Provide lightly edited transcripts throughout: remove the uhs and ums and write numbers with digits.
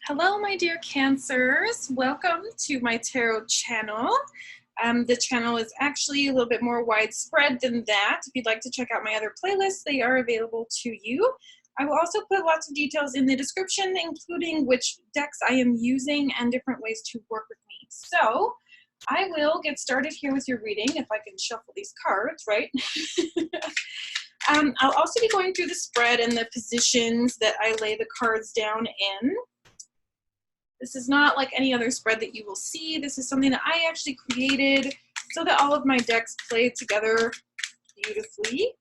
Hello, my dear Cancers. Welcome to my tarot channel. The channel is actually a little bit more widespread than that. If you'd like to check out my other playlists, they are available to you. I will also put lots of details in the description, including which decks I am using and different ways to work with me. So I will get started here with your reading, if I can shuffle these cards, right? I'll also be going through the spread and the positions that I lay the cards down in. This is not like any other spread that you will see. This is something that I actually created so that all of my decks play together beautifully.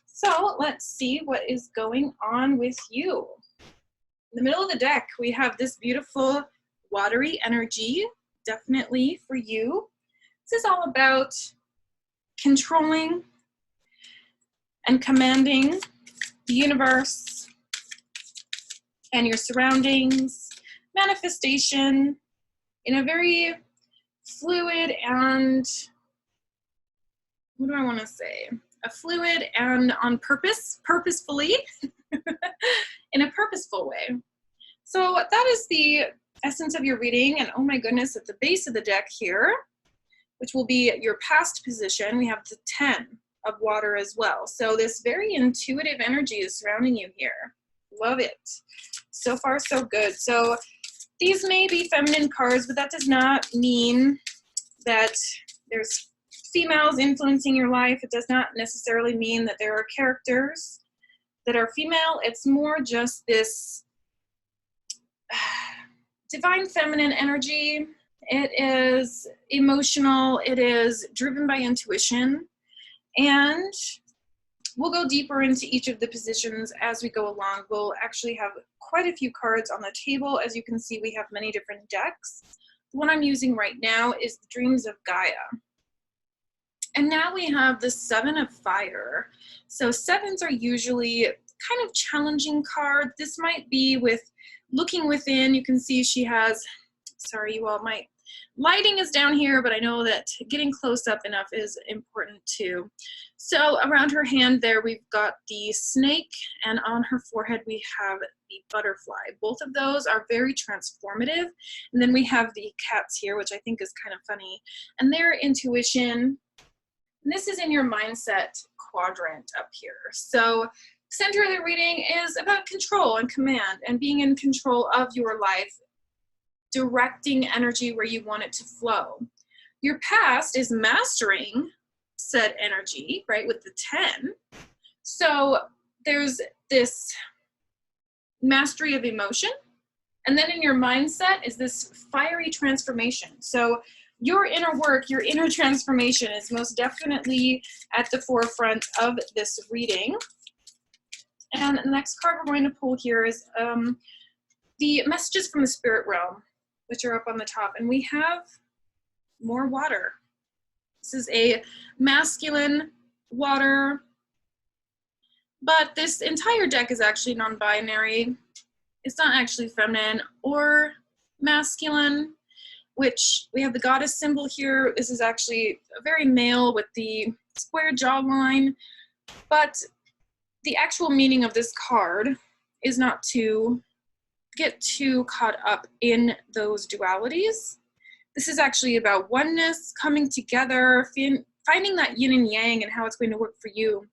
So let's see what is going on with you. In the middle of the deck, we have this beautiful watery energy, definitely for you. This is all about controlling and commanding the universe and your surroundings, manifestation in a very fluid and, what do I want to say? A fluid and on purpose, purposefully, in a purposeful way. So that is the essence of your reading. And oh my goodness, at the base of the deck here, which will be your past position, we have the 10 of water as well. So this very intuitive energy is surrounding you here. Love it. So far, so good. So these may be feminine cards, but that does not mean that there's females influencing your life. It does not necessarily mean that there are characters that are female. It's more just this divine feminine energy. It is emotional. It is driven by intuition. And we'll go deeper into each of the positions as we go along. We'll actually have quite a few cards on the table. As you can see, we have many different decks. The one I'm using right now is the Dreams of Gaia. And now we have the 7 of Fire. So 7s are usually kind of challenging card. This might be with looking within. You can see she has, sorry you all, my lighting is down here, but I know that getting close up enough is important too. So around her hand there, we've got the snake, and on her forehead we have the butterfly. Both of those are very transformative. And then we have the cats here, which I think is kind of funny. And their intuition, and this is in your mindset quadrant up here. So center of the reading is about control and command and being in control of your life, directing energy where you want it to flow. Your past is mastering said energy, right, with the 10. So there's this mastery of emotion. And then in your mindset is this fiery transformation. So your inner work, your inner transformation is most definitely at the forefront of this reading. And the next card we're going to pull here is the messages from the spirit realm, which are up on the top. And we have more water. This is a masculine water, but this entire deck is actually non-binary. It's not actually feminine or masculine, which we have the goddess symbol here. This is actually a very male with the square jawline, but the actual meaning of this card is not to get too caught up in those dualities. This is actually about oneness, coming together, finding that yin and yang and how it's going to work for you.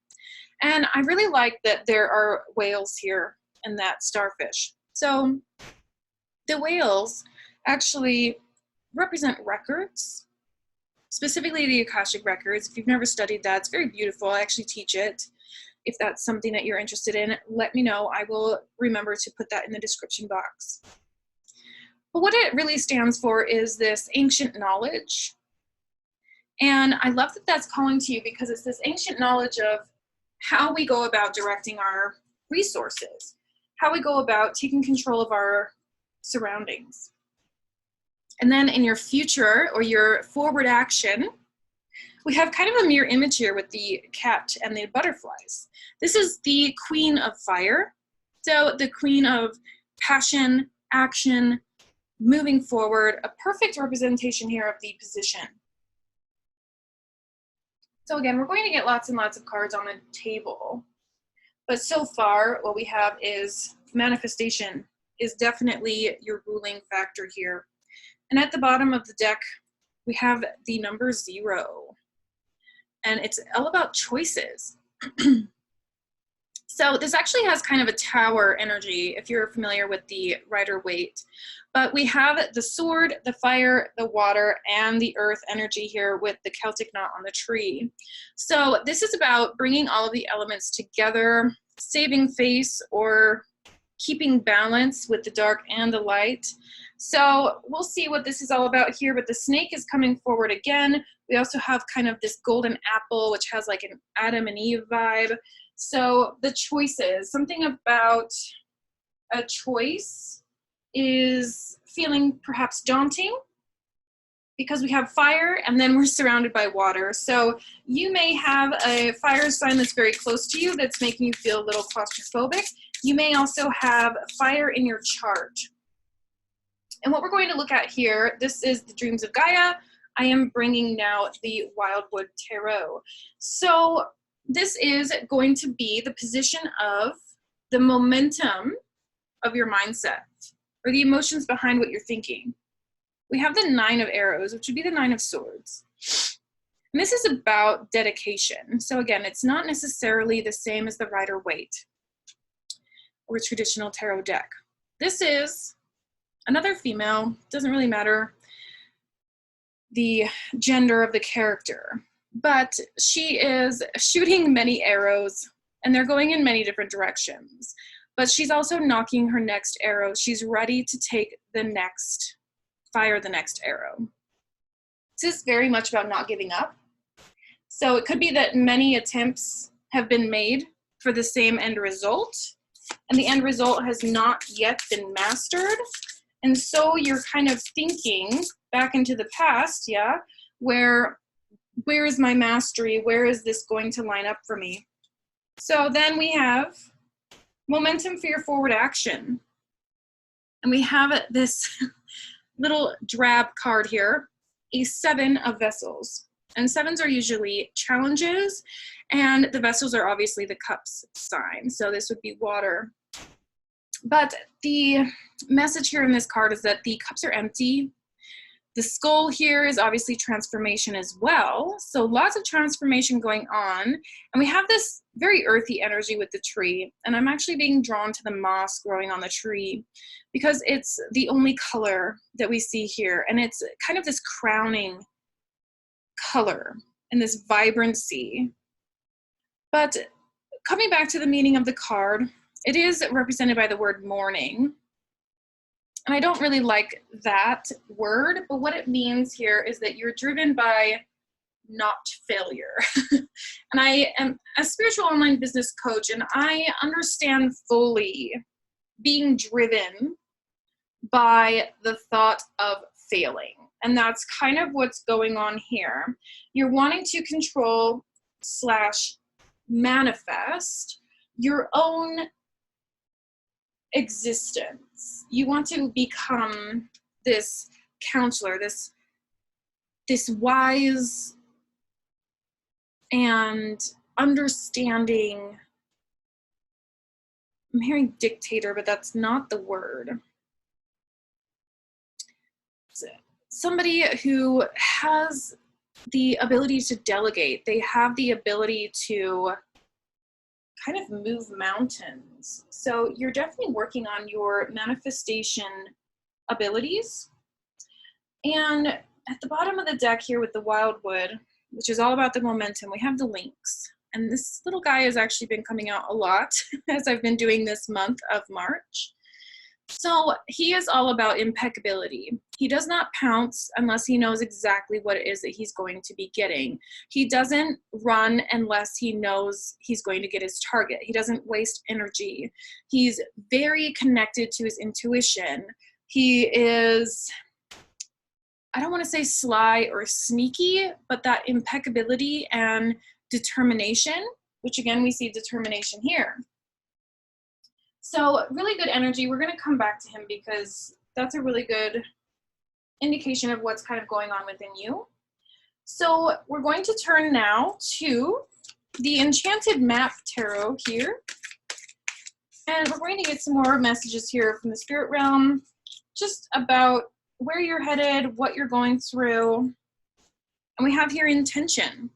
And I really like that there are whales here and that starfish. So the whales actually represent records, specifically the Akashic records. If you've never studied that, it's very beautiful. I actually teach it. If that's something that you're interested in, let me know. I will remember to put that in the description box. But what it really stands for is this ancient knowledge. And I love that that's calling to you because it's this ancient knowledge of how we go about directing our resources, how we go about taking control of our surroundings. And then in your future or your forward action, we have kind of a mirror image here with the cat and the butterflies. This is the Queen of Fire. So the Queen of passion, action, moving forward, a perfect representation here of the position. So again, we're going to get lots and lots of cards on the table. But so far, what we have is manifestation, is definitely your ruling factor here. And at the bottom of the deck, we have the number 0. And it's all about choices. So this actually has kind of a tower energy, if you're familiar with the Rider-Waite. But we have the sword, the fire, the water, and the earth energy here with the Celtic knot on the tree. So this is about bringing all of the elements together, saving face, or keeping balance with the dark and the light. So we'll see what this is all about here, but the snake is coming forward again. We also have kind of this golden apple, which has like an Adam and Eve vibe. So the choices, something about a choice is feeling perhaps daunting because we have fire and then we're surrounded by water. So you may have a fire sign that's very close to you that's making you feel a little claustrophobic. You may also have fire in your chart. And what we're going to look at here, this is the Dreams of Gaia. I am bringing now the Wildwood Tarot. So this is going to be the position of the momentum of your mindset or the emotions behind what you're thinking. We have the 9 of Arrows, which would be the 9 of Swords. And this is about dedication. So again, it's not necessarily the same as the Rider-Waite or traditional tarot deck. This is another female, doesn't really matter the gender of the character, but she is shooting many arrows and they're going in many different directions. But she's also knocking her next arrow. She's ready to take the next, fire the next arrow. This is very much about not giving up. So it could be that many attempts have been made for the same end result, and the end result has not yet been mastered. And so you're kind of thinking back into the past, yeah, where is my mastery? Where is this going to line up for me? So then we have momentum for your forward action. And we have this little drab card here, a 7 of Vessels. And 7s are usually challenges, and the Vessels are obviously the Cups sign. So this would be water. But the message here in this card is that the cups are empty. The skull here is obviously transformation as well. So lots of transformation going on. And we have this very earthy energy with the tree. And I'm actually being drawn to the moss growing on the tree because it's the only color that we see here. And it's kind of this crowning color and this vibrancy. But coming back to the meaning of the card, it is represented by the word mourning. And I don't really like that word, but what it means here is that you're driven by not failure. And I am a spiritual online business coach, and I understand fully being driven by the thought of failing. And that's kind of what's going on here. You're wanting to control / manifest your own existence. You want to become this counselor, this wise and understanding. I'm hearing dictator, but that's not the word. Somebody who has the ability to delegate. They have the ability to kind of move mountains. So you're definitely working on your manifestation abilities. And at the bottom of the deck here with the Wildwood, which is all about the momentum, we have the Lynx. And this little guy has actually been coming out a lot as I've been doing this month of March. So he is all about impeccability. He does not pounce unless he knows exactly what it is that he's going to be getting. He doesn't run unless he knows he's going to get his target. He doesn't waste energy. He's very connected to his intuition. He is, I don't want to say sly or sneaky, but that impeccability and determination, which again, we see determination here. So really good energy. We're going to come back to him because that's a really good indication of what's kind of going on within you. So we're going to turn now to the Enchanted Map Tarot here. And we're going to get some more messages here from the spirit realm, just about where you're headed, what you're going through. And we have here intention.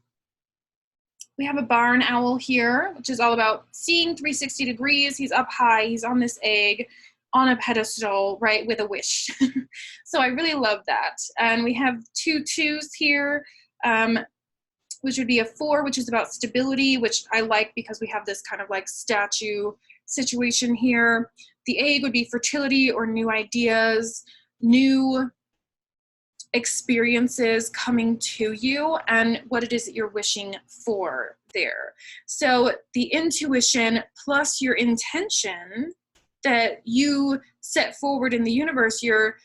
We have a barn owl here, which is all about seeing 360 degrees. He's up high, he's on this egg, on a pedestal, right, with a wish. So I really love that. And we have 2 2s here, which would be a 4, which is about stability, which I like because we have this kind of like statue situation here. The egg would be fertility or new ideas, new experiences coming to you, and what it is that you're wishing for there. So the intuition plus your intention that you set forward in the universe, your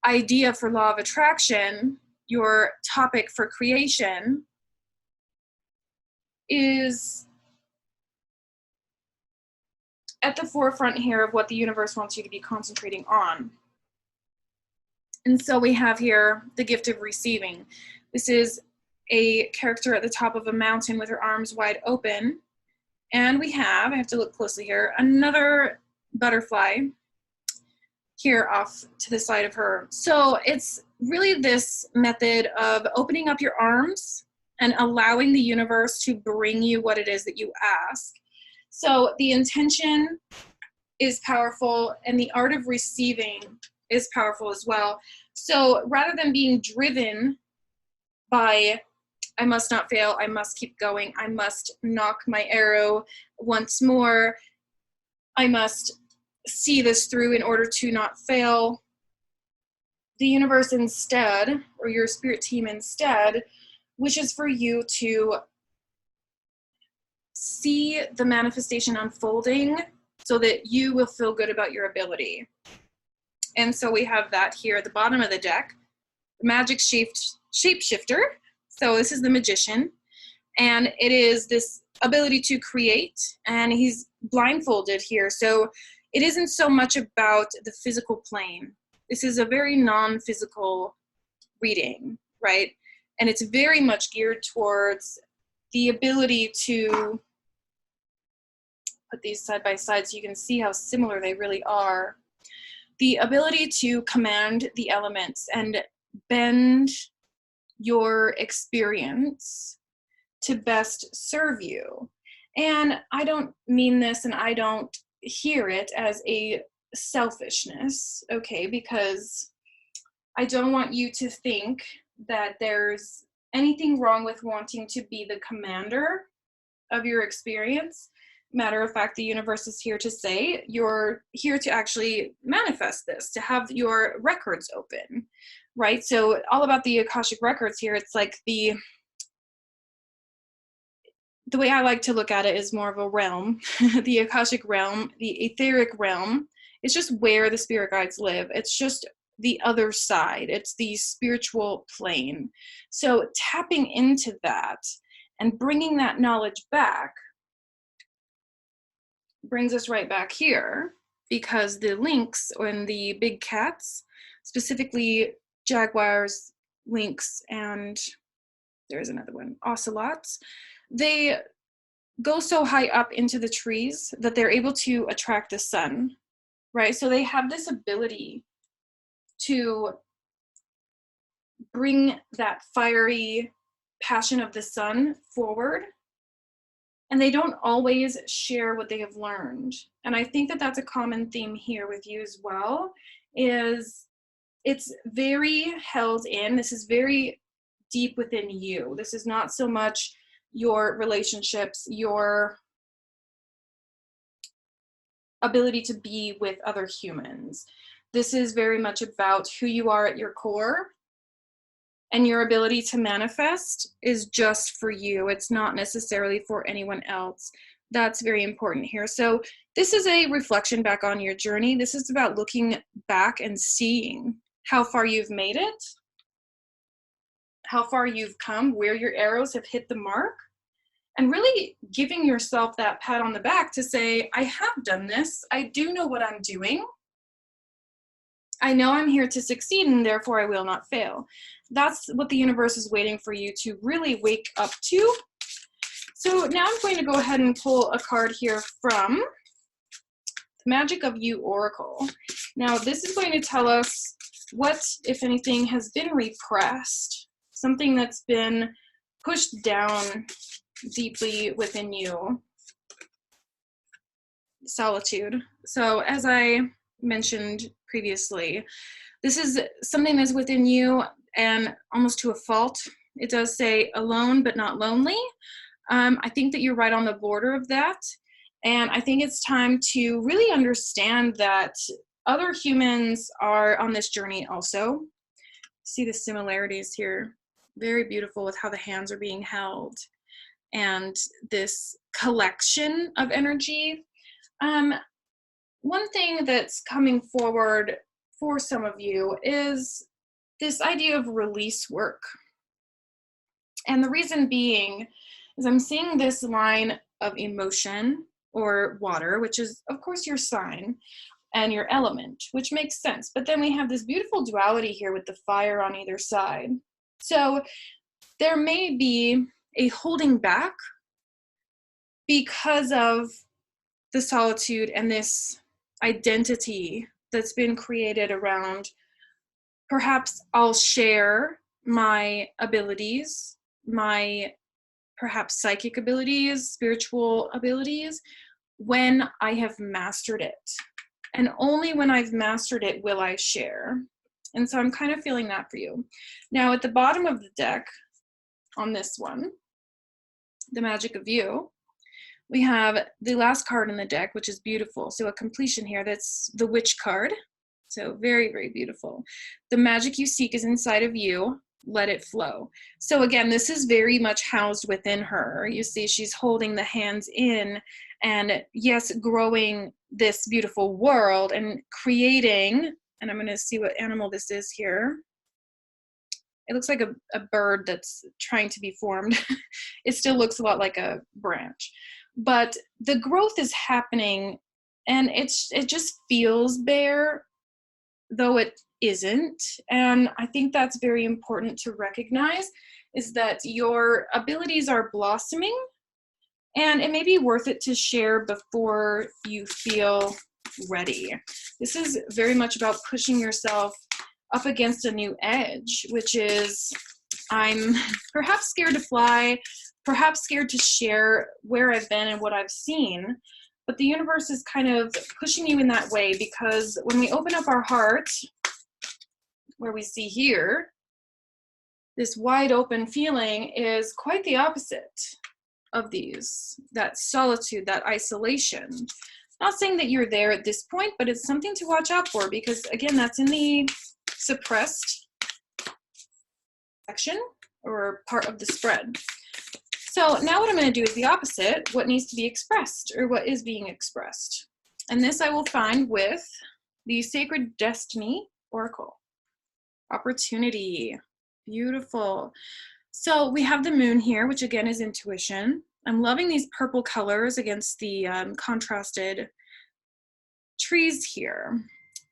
idea for law of attraction, your topic for creation, is at the forefront here of what the universe wants you to be concentrating on. And so we have here the gift of receiving. This is a character at the top of a mountain with her arms wide open. And we have, I have to look closely here, another butterfly here off to the side of her. So it's really this method of opening up your arms and allowing the universe to bring you what it is that you ask. So the intention is powerful, and the art of receiving is powerful as well. So rather than being driven by, I must not fail, I must keep going, I must knock my arrow once more, I must see this through in order to not fail, the universe instead, or your spirit team instead, wishes for you to see the manifestation unfolding so that you will feel good about your ability. And so we have that here at the bottom of the deck, the Magick shapeshifter. So this is the magician, and it is this ability to create, and he's blindfolded here. So it isn't so much about the physical plane. This is a very non-physical reading, right? And it's very much geared towards the ability to put these side by side so you can see how similar they really are. The ability to command the elements and bend your experience to best serve you. And I don't mean this, and I don't hear it as a selfishness, okay? Because I don't want you to think that there's anything wrong with wanting to be the commander of your experience. Matter of fact, the universe is here to say you're here to actually manifest this, to have your records open, right? So all about the Akashic records here, it's like the way I like to look at it is more of a realm. The Akashic realm, the etheric realm, it's just where the spirit guides live. It's just the other side. It's the spiritual plane. So tapping into that and bringing that knowledge back brings us right back here, because the lynx and the big cats, specifically jaguars, lynx, and there's another one, ocelots, they go so high up into the trees that they're able to attract the sun, right? So they have this ability to bring that fiery passion of the sun forward, and they don't always share what they have learned. And I think that that's a common theme here with you as well, is it's very held in. This is very deep within you. This is not so much your relationships, your ability to be with other humans. This is very much about who you are at your core, and your ability to manifest is just for you. It's not necessarily for anyone else. That's very important here. So this is a reflection back on your journey. This is about looking back and seeing how far you've made it, how far you've come, where your arrows have hit the mark, and really giving yourself that pat on the back to say, I have done this. I do know what I'm doing. I know I'm here to succeed, and therefore I will not fail. That's what the universe is waiting for you to really wake up to. So now I'm going to go ahead and pull a card here from Magic of You Oracle. Now, this is going to tell us what, if anything, has been repressed, something that's been pushed down deeply within you. Solitude. So as I mentioned previously, this is something that's within you, and almost to a fault. It does say alone but not lonely. I think that you're right on the border of that. And I think it's time to really understand that other humans are on this journey also. See the similarities here. Very beautiful with how the hands are being held. And this collection of energy. One thing that's coming forward for some of you is this idea of release work. And the reason being is I'm seeing this line of emotion or water, which is of course your sign and your element, which makes sense. But then we have this beautiful duality here with the fire on either side. So there may be a holding back because of the solitude and this identity that's been created around, perhaps I'll share my abilities, my perhaps psychic abilities, spiritual abilities, when I have mastered it. And only when I've mastered it will I share. And so I'm kind of feeling that for you. Now at the bottom of the deck, on this one, the Magic of You, we have the last card in the deck, which is beautiful. So a completion here, that's the Witch card. So very, very beautiful. The magic you seek is inside of you. Let it flow. So again, this is very much housed within her. You see she's holding the hands in and yes, growing this beautiful world and creating, and I'm going to see what animal this is here. It looks like a bird that's trying to be formed. It still looks a lot like a branch. But the growth is happening and it just feels bare, though it isn't. And I think that's very important to recognize, is that your abilities are blossoming and it may be worth it to share before you feel ready. This is very much about pushing yourself up against a new edge, which is I'm perhaps scared to fly, perhaps scared to share where I've been and what I've seen, but the universe is kind of pushing you in that way, because when we open up our heart, where we see here, this wide open feeling is quite the opposite of these, that solitude, that isolation. Not saying that you're there at this point, but it's something to watch out for, because again, that's in the suppressed section or part of the spread. So now what I'm going to do is the opposite, what needs to be expressed or what is being expressed. And this I will find with the Sacred Destiny Oracle. Opportunity. Beautiful. So we have the moon here, which again is intuition. I'm loving these purple colors against the contrasted trees here.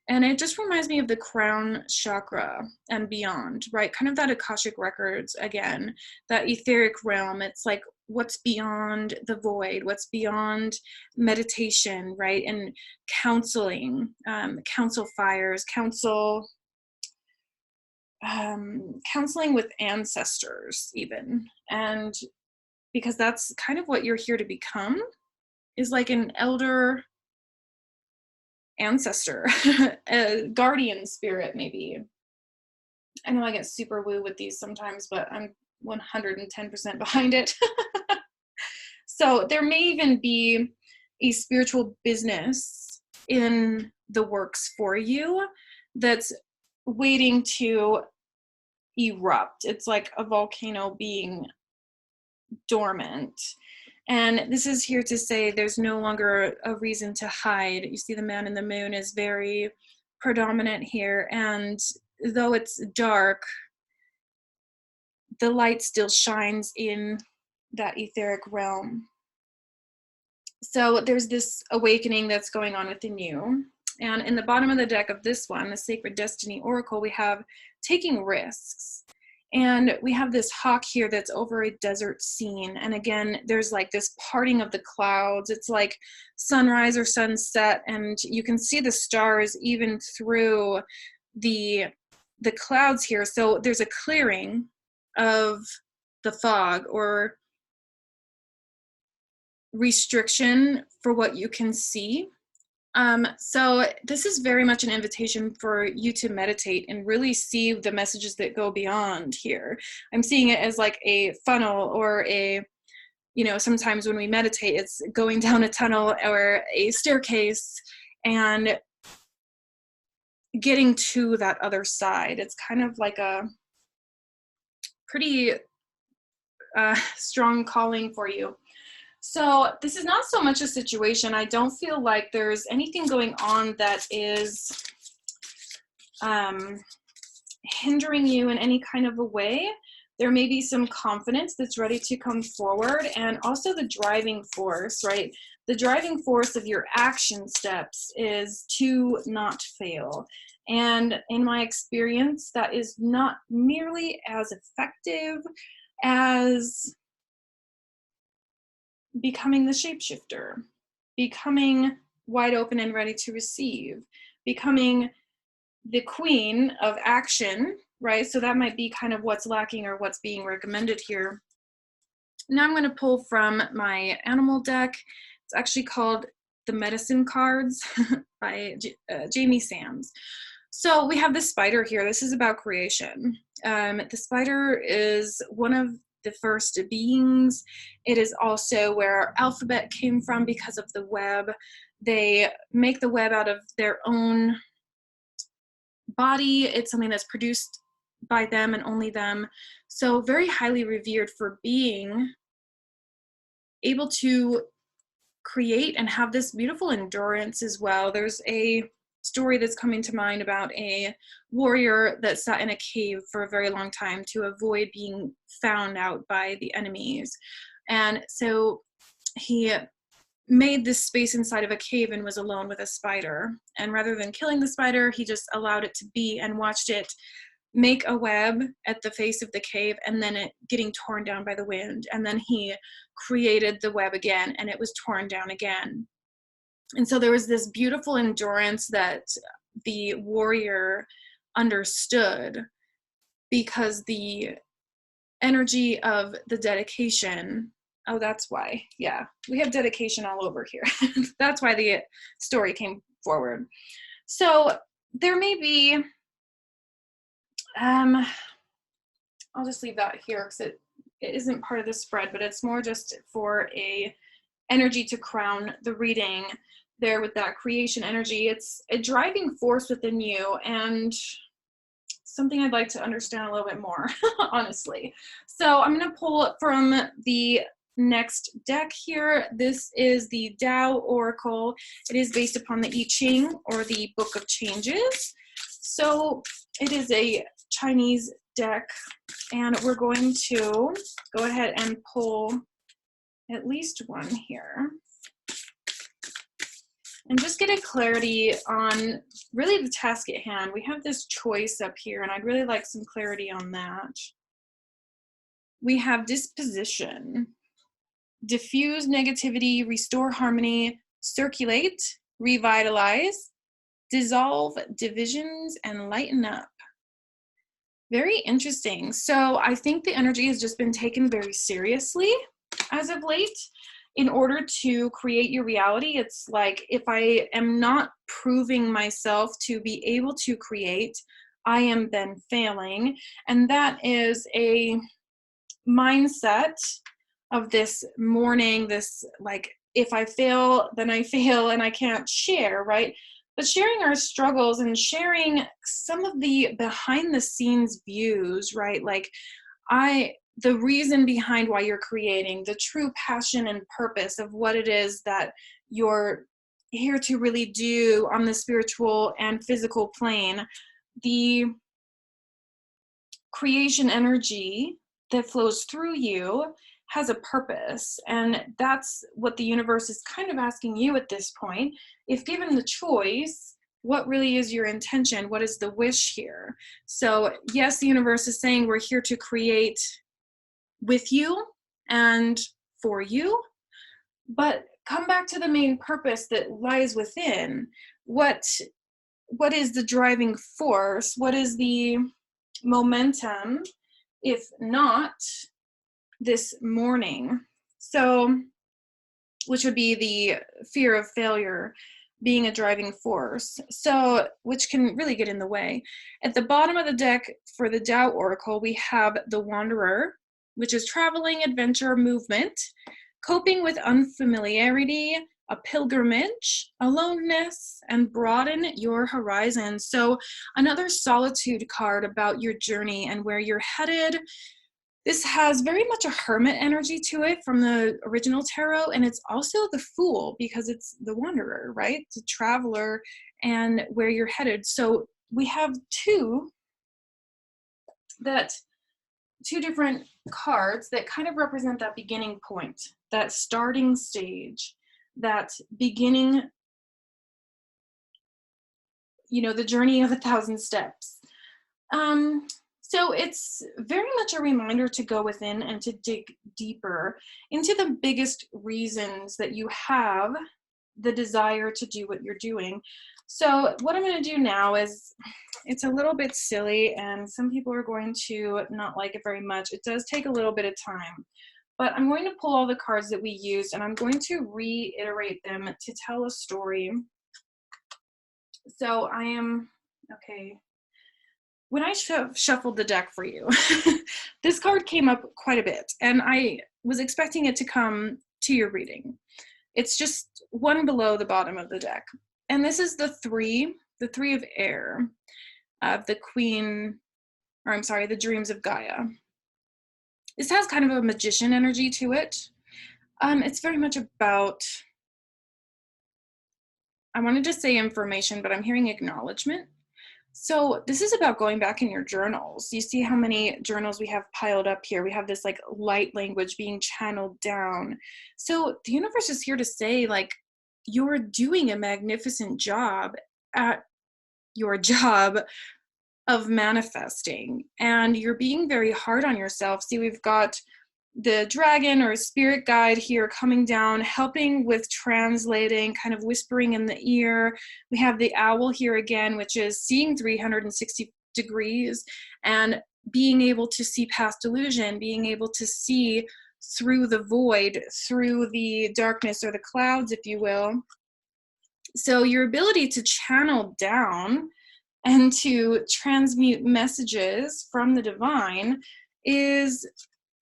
And it just reminds me of the crown chakra and beyond, right? Kind of that Akashic records again, that etheric realm. It's like what's beyond the void, what's beyond meditation, right? And counseling, counsel fires, counseling with ancestors even. And because that's kind of what you're here to become, is like an elder ancestor, a guardian spirit maybe. I know I get super woo with these sometimes, but I'm 110% behind it. So there may even be a spiritual business in the works for you that's waiting to erupt. It's like a volcano being dormant. And this is here to say there's no longer a reason to hide. You see the man in the moon is very predominant here. And though it's dark, the light still shines in that etheric realm. So there's this awakening that's going on within you. And in the bottom of the deck of this one, the Sacred Destiny Oracle, we have taking risks. And we have this hawk here that's over a desert scene. And again, there's like this parting of the clouds. It's like sunrise or sunset, and you can see the stars even through the clouds here. So there's a clearing of the fog or restriction for what you can see. So this is very much an invitation for you to meditate and really see the messages that go beyond here. I'm seeing it as like a funnel or a, you know, sometimes when we meditate, it's going down a tunnel or a staircase and getting to that other side. It's kind of like a pretty strong calling for you. So this is not so much a situation. I don't feel like there's anything going on that is hindering you in any kind of a way. There may be some confidence that's ready to come forward, and also the driving force, right? The driving force of your action steps is to not fail. And in my experience, that is not nearly as effective as becoming the shapeshifter, becoming wide open and ready to receive, becoming the queen of action, right? So that might be kind of what's lacking or what's being recommended here. Now I'm going to pull from my animal deck. It's actually called The Medicine Cards by Jamie Sams. So we have the spider here. This is about creation. The spider is one of the first beings. It is also where our alphabet came from because of the web. They make the web out of their own body. It's something that's produced by them and only them. So very highly revered for being able to create and have this beautiful endurance as well. There's a story that's coming to mind about a warrior that sat in a cave for a very long time to avoid being found out by the enemies. And so he made this space inside of a cave and was alone with a spider. And rather than killing the spider, he just allowed it to be and watched it make a web at the face of the cave and then it getting torn down by the wind. And then he created the web again and it was torn down again. And so there was this beautiful endurance that the warrior understood because the energy of the dedication. Oh, that's why. Yeah, we have dedication all over here. That's why the story came forward. So there may be, I'll just leave that here because it isn't part of the spread, but it's more just for a energy to crown the reading there with that creation energy. It's a driving force within you and something I'd like to understand a little bit more, honestly. So I'm going to pull from the next deck here. This is the Tao Oracle. It is based upon the I Ching or the Book of Changes. So it is a Chinese deck, and we're going to go ahead and pull at least one here and just get a clarity on really the task at hand. We have this choice up here, and I'd really like some clarity on that. We have disposition, diffuse negativity, restore harmony, circulate, revitalize, dissolve divisions, and lighten up. Very interesting. So I think the energy has just been taken very seriously as of late. In order to create your reality, it's like if I am not proving myself to be able to create, I am then failing. And that is a mindset of this mourning, this like, if I fail, then I fail and I can't share, right? But sharing our struggles and sharing some of the behind the scenes views, right? Like the reason behind why you're creating, the true passion and purpose of what it is that you're here to really do on the spiritual and physical plane, the creation energy that flows through you has a purpose. And that's what the universe is kind of asking you at this point. If given the choice, what really is your intention? What is the wish here? So yes, the universe is saying we're here to create with you and for you, but come back to the main purpose that lies within. What is the driving force? What is the momentum, if not this mourning? So, which would be the fear of failure being a driving force, so which can really get in the way. At the bottom of the deck for the Tao Oracle, we have the Wanderer, which is traveling, adventure, movement, coping with unfamiliarity, a pilgrimage, aloneness, and broaden your horizon. So another solitude card about your journey and where you're headed. This has very much a hermit energy to it from the original tarot, and it's also the Fool because it's the wanderer, right? The traveler and where you're headed. So we have two different cards that kind of represent that beginning point, that starting stage, that beginning, you know, the journey of 1,000 steps. So it's very much a reminder to go within and to dig deeper into the biggest reasons that you have the desire to do what you're doing. So what I'm going to do now is, it's a little bit silly and some people are going to not like it very much. It does take a little bit of time, but I'm going to pull all the cards that we used and I'm going to reiterate them to tell a story. So I am, okay. When I shuffled the deck for you, this card came up quite a bit, and I was expecting it to come to your reading. It's just one below the bottom of the deck. And this is the three of air, the queen, or I'm sorry, the dreams of Gaia. This has kind of a magician energy to it. It's very much about, I wanted to say information, but I'm hearing acknowledgement. So this is about going back in your journals. You see how many journals we have piled up here. We have this like light language being channeled down. So the universe is here to say, like, you're doing a magnificent job at your job of manifesting, and you're being very hard on yourself. See, we've got the dragon or spirit guide here coming down, helping with translating, kind of whispering in the ear. We have the owl here again, which is seeing 360 degrees and being able to see past illusion, being able to see through the void, through the darkness or the clouds, if you will. So your ability to channel down and to transmute messages from the divine is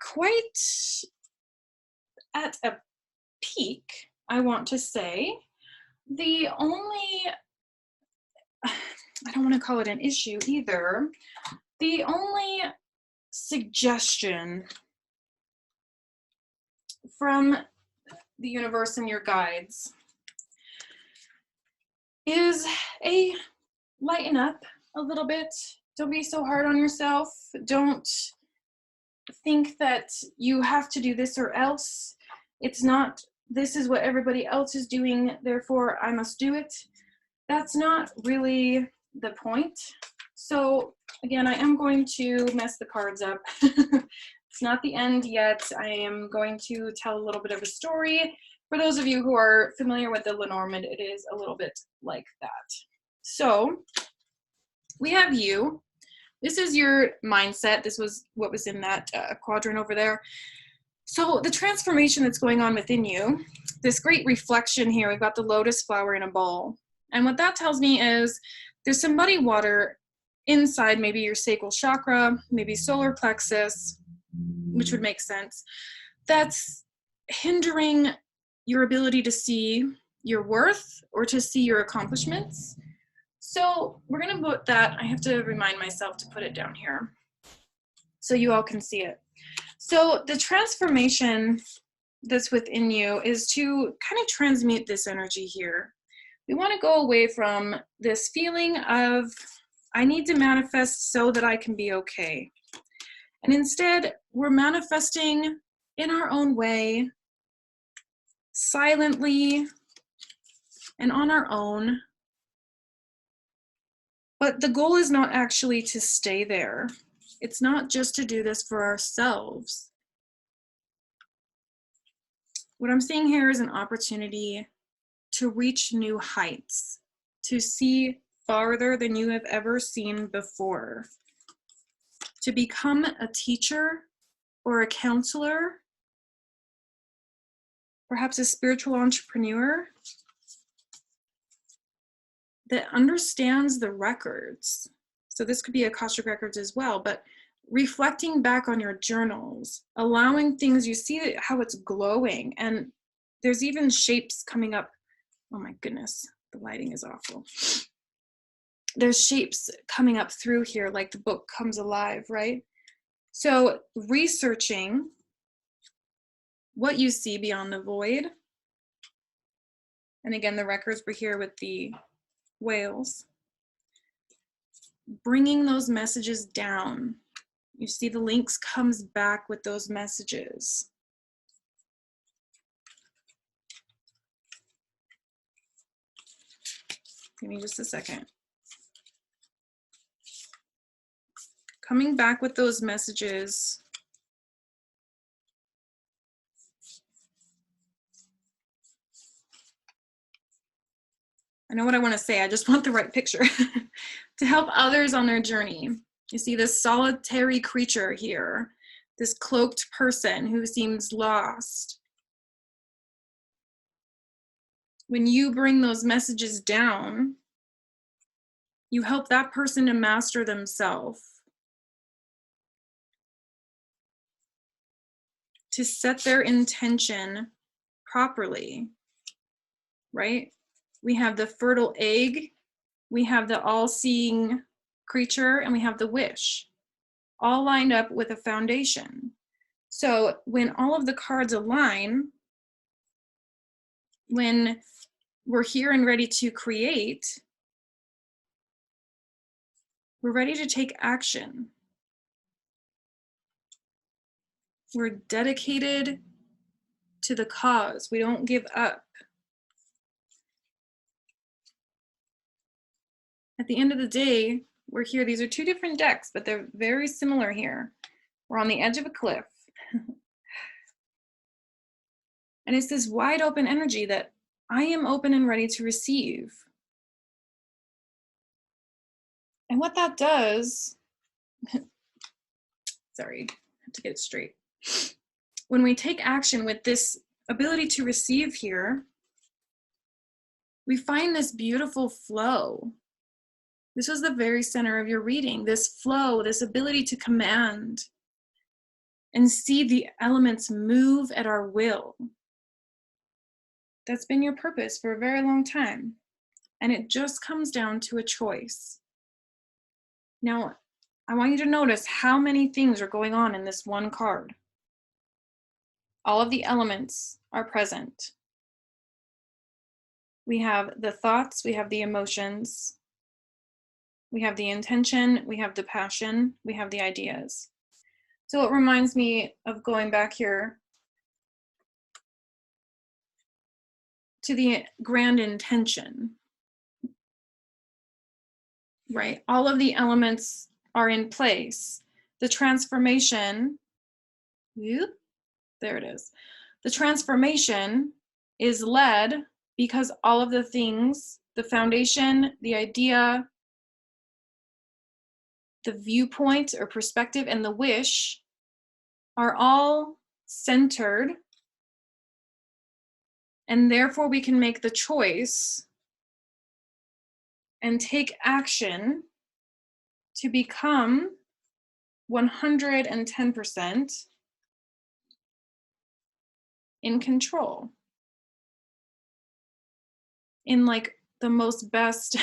quite at a peak, I want to say. The only, I don't want to call it an issue either, the only suggestion from the universe and your guides is a lighten up a little bit. Don't be so hard on yourself. Don't think that you have to do this or else. It's not, this is what everybody else is doing, therefore I must do it. That's not really the point. So again, I am going to mess the cards up. It's not the end yet. I am going to tell a little bit of a story. For those of you who are familiar with the Lenormand, it is a little bit like that. So we have you. This is your mindset. This was what was in that quadrant over there. So the transformation that's going on within you, this great reflection here, we've got the lotus flower in a bowl. And what that tells me is there's some muddy water inside maybe your sacral chakra, maybe solar plexus, which would make sense, that's hindering your ability to see your worth or to see your accomplishments. So we're going to put that, I have to remind myself to put it down here so you all can see it. So the transformation that's within you is to kind of transmute this energy here. We want to go away from this feeling of, I need to manifest so that I can be okay. And instead, we're manifesting in our own way, silently and on our own, But the goal is not actually to stay there. It's not just to do this for ourselves. What I'm seeing here is an opportunity to reach new heights, to see farther than you have ever seen before, to become a teacher or a counselor, perhaps a spiritual entrepreneur that understands the records. So this could be Akashic records as well, but reflecting back on your journals, allowing things, you see how it's glowing, and there's even shapes coming up. Oh my goodness, the lighting is awful. There's shapes coming up through here, like the book comes alive, right? So researching what you see beyond the void. And again, the records were here with the whales. Bringing those messages down. You see the links comes back with those messages. Give me just a second. Coming back with those messages. I know what I want to say, I just want the right picture. To help others on their journey. You see this solitary creature here, this cloaked person who seems lost. When you bring those messages down, you help that person to master themselves, to set their intention properly, right? We have the fertile egg, we have the all-seeing creature, and we have the wish, all lined up with a foundation. So when all of the cards align, when we're here and ready to create, we're ready to take action. We're dedicated to the cause. We don't give up. At the end of the day, we're here. These are two different decks, but they're very similar here. We're on the edge of a cliff. And it's this wide open energy that I am open and ready to receive. And what that does, sorry, I have to get it straight. When we take action with this ability to receive here, we find this beautiful flow. This was the very center of your reading, this flow, this ability to command and see the elements move at our will. That's been your purpose for a very long time. And it just comes down to a choice. Now, I want you to notice how many things are going on in this one card. All of the elements are present. We have the thoughts, we have the emotions, we have the intention, we have the passion, we have the ideas. So it reminds me of going back here to the grand intention, right? All of the elements are in place. The transformation, there it is. The transformation is led because all of the things, the foundation, the idea, the viewpoint or perspective, and the wish are all centered, and therefore we can make the choice and take action to become 110% in control. In like the most best,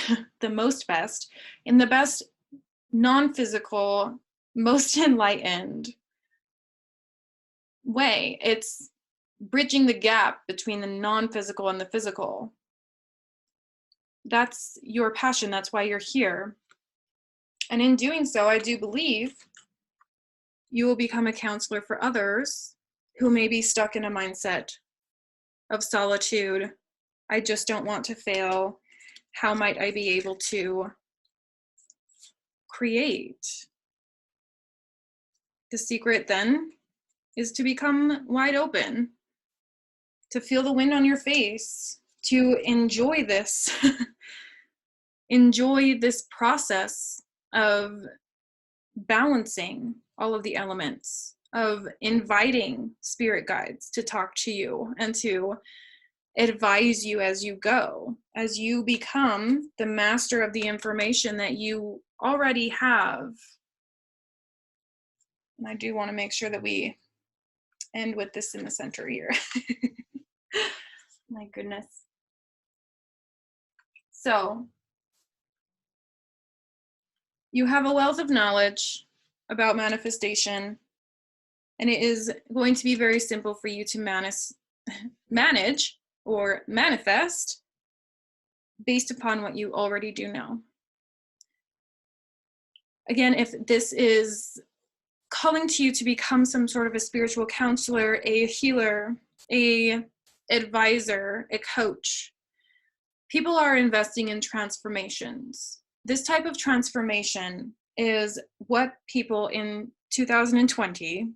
in the best non-physical, most enlightened way. It's bridging the gap between the non-physical and the physical. That's your passion. That's why you're here. And in doing so, I do believe you will become a counselor for others who may be stuck in a mindset of solitude. I just don't want to fail. How might I be able to create. The secret then is to become wide open, to feel the wind on your face, to enjoy this, enjoy this process of balancing all of the elements, of inviting spirit guides to talk to you and to advise you as you go, as you become the master of the information that you already have. And I do want to make sure that we end with this in the center here. My goodness. So, you have a wealth of knowledge about manifestation, and it is going to be very simple for you to manage or manifest based upon what you already do know. Again, if this is calling to you to become some sort of a spiritual counselor, a healer, a advisor, a coach, people are investing in transformations. This type of transformation is what people in 2020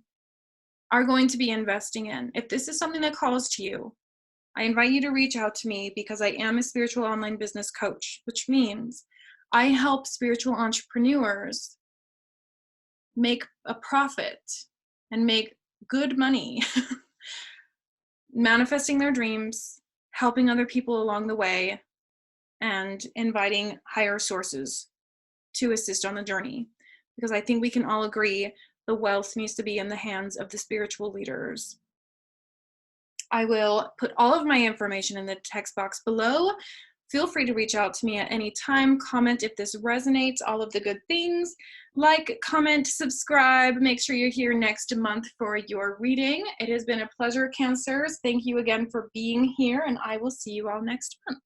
are going to be investing in. If this is something that calls to you, I invite you to reach out to me, because I am a spiritual online business coach, which means I help spiritual entrepreneurs make a profit and make good money, manifesting their dreams, helping other people along the way, and inviting higher sources to assist on the journey. Because I think we can all agree the wealth needs to be in the hands of the spiritual leaders. I will put all of my information in the text box below. Feel free to reach out to me at any time. Comment if this resonates, all of the good things. Like, comment, subscribe. Make sure you're here next month for your reading. It has been a pleasure, Cancers. Thank you again for being here, and I will see you all next month.